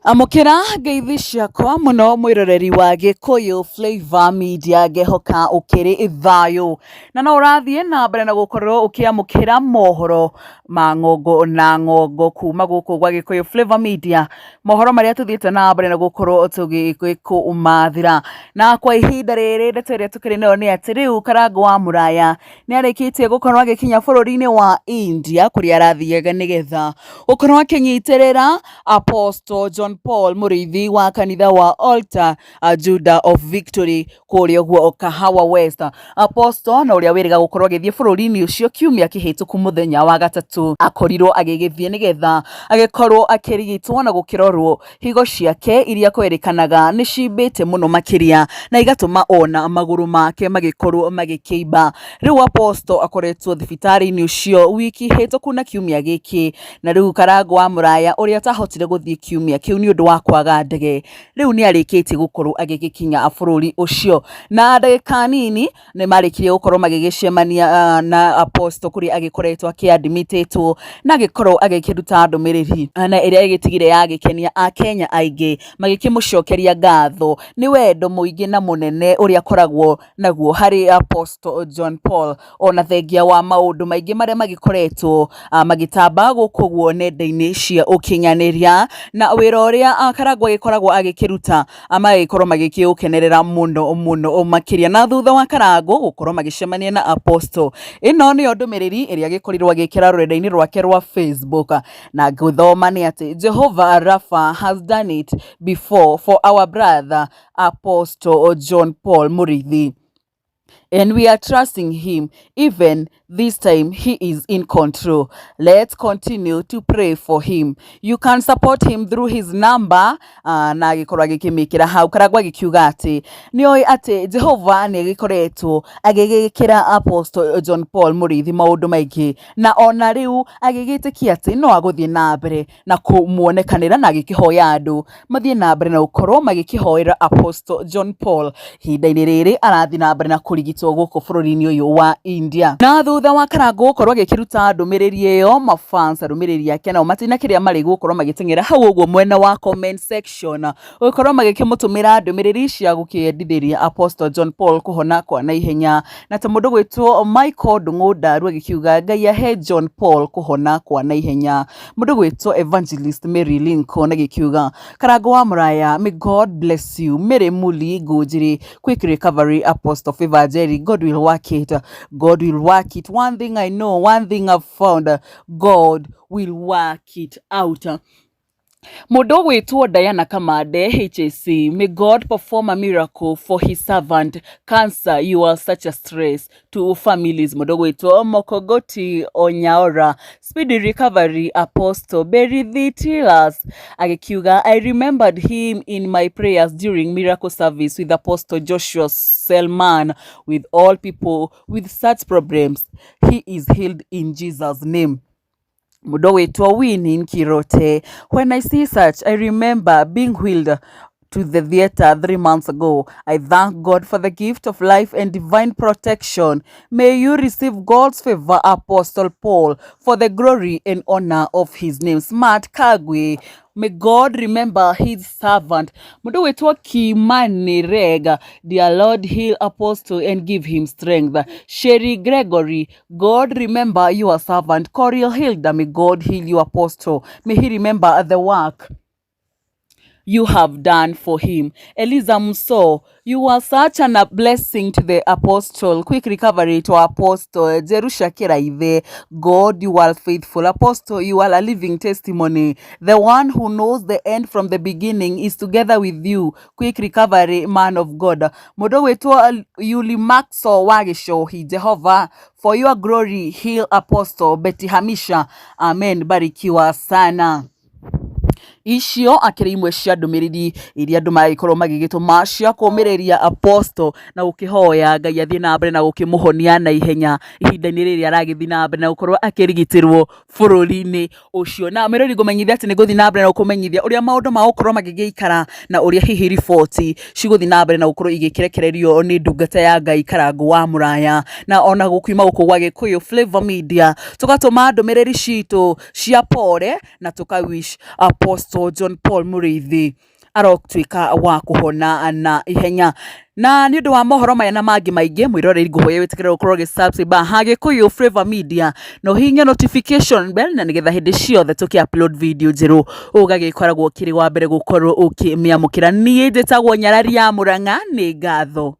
Amukira ngeithi ciakwa muno mwiroreri wa Gikuyu Flavor Media ngehoka ukiri thayu na no urathie na mbere na gukorwo ukiamukira mohoro ma ngongo na ngongo kuma guku gwa Gikuyu Flavor Media, mohoro maria tuthiete na mbere na gukorwo tugikumathira na kwa ihinda riri ndeto tukiri nayo ni ati riu Karangũ wa Muraya ni arikitie gukorwo agikinya bururi-ini wa India kuria arathiaga nigetha gukorwo akinyitirira Apostle John Paul Muriithi wa kanitha wa Altar Judah of Victory kuria guo Kahawa West. Apostle na uria wiriga gukorwo agithie bururi-ini ucio kiumia kihituku muthenya wa gatatu akorirwo agigithie nigetha agikorwo akirigitwo na gukirorwo higo ciake iria kwerikanaga ni cimbite muno makiria na igatuma ona maguru make magikorwo magikiimba. Riu Apostle akoretwo thibitari-ini ucio wiki hituku na kiumia giki na riu Karangũ wa Muraya uria tahotire guthie kiumia kiu ni undu wa kwaga ndege riu ni arikitie gukorwo agigikinya bururi ucio na ndagika nini ni marikirie gukorwo magigicemania na Apostle kuri agikoretwo akiadmititwo na agikorwo agikiruta ndumiriri na iria igitigire yagikenia Akenya aingi magikimucokeria ngatho ni wendo muingi na munene uria koragwo naguo hari Apostle John Paul ona thengia wa maundu maingi maria magikoretwo magitamba guku guo nenda-ini cia ukinyaniria na wira uria Karangũ agikoragwo agikiruta magikorwo magikiukenerera muno makiria na thutha wa Karangũ gukorwo magicemania na Apostle. Ino ni ndumiriri iria agikorirwo agikira rurenda-ini rwake rwa Facebook na guthoma ni ati Jehovah Rapha has done it before for our brother Apostle John Paul Muriithi, and we are trusting him. Even this time he is in control. Let's continue to pray for him. You can support him through his number. Na agikorwo agikimikira hau Karangũ agikiuga ati nioi ati Jehova ni agikoretwo agigikira Apostle John Paul Muriithi maundu maingi na ona riu agigitikia ati no aguthie na mbere na kumuonekanira na agikihoya andu mathie na mbere na ukorwo magikihoera Apostle John Paul hinda-ini riri arathie na mbere na kurigitwo guku bururi-ini uyu wa India. Na thutha wa Karangũ gukorwo agikiruta ndumiriri iyo mafans ndumiriri yake nao matina kiria mari gukorwo magitengera hau uguo mwena wa comment section gukorwo magikimutumira ndumiriri cia gukiendithiria Apostle John Paul kuhona kwa naihenya na ta mundu gwitwo Michael Ndung'u agikiuga Ngai ahe John Paul kuhona kwa naihenya. Mundu gwitwo Evangelist Mary Lincoln agikiuga Karangũ wa Muraya, may God bless you. Mary Muli Ngũnjiri, quick recovery Apostle Favor Jerry, God will work it. God will work it. One thing I know, one thing I've found, God will work it out. Mundu gwitwo Diana Kamande HAC, may God perform a miracle for his servant. Cancer, you are such a stress to families. Mundu gwitwo Mokogoti Onyaora, speedy recovery Apostle Berithi Tilas agikiuga I remembered him in my prayers during miracle service with Apostle Joshua Selman. With all people with such problems, he is healed in Jesus' name. Mundu witwa Winnie Kirote, when I see such, I remember being wheeled to the theater 3 months ago. I thank God for the gift of life and divine protection. May you receive God's favor, Apostle Paul, for the glory and honor of his name. Smart Kagwe, may God remember his servant. Mundu witwa Kimani Rega, dear Lord, heal Apostle and give him strength. Sherry Gregory, God remember your servant. Coriel Hilda, may God heal you, Apostle. May he remember the work you have done for him. Eliza Muso, you are such a blessing to the Apostle. Quick recovery to Apostle Jerusha Kiraive. God, you are faithful. Apostle, you are a living testimony. The one who knows the end from the beginning is together with you. Quick recovery, man of God. Mudo wetu Yuli Maxo Wagishohi. Jehovah, for your glory, heal Apostle Betty Hamisha. Amen. Barikiwa sana. Icio akiri imwe cia ndumiriri iria andu magikorwo magigituma cia kumireria Apostle na gukihoya Ngai athie na mbere na gukimuhonia na ihenya ihinda-ini riri aragithie na mbere na gukorwo akirigitirwo bururi-ini ucio. Na mirori ngumenyithia ati ni guthie na mbere na gukumenyithia uria maundu ma gukorwo magigiikara na uria hihi riboti ciguthie na mbere na gukorwo igikirekererio ni ndungata ya Ngai Karangũ wa Muraya na ona gukiuma guku gwa Gikuyu Flavor Media tugatuma ndumiriri citu cia pore na tukawish Apostle Apostle John Paul Muriithi arotwika wa kuhona na ihenya. Na ni undu wa mohoro maya na mangi maingi mwiroreri nguhoya witikire gukorwo gi-subscribe ha Gikuyu Flavour Media no hinya notification bell na nigetha hindi ciothe tuki-upload video njeru ugagikoragwo kiri wa mbere gukorwo ukimiamukira. Nie njitagwo Nyarari ya Murang'a, ni ngatho.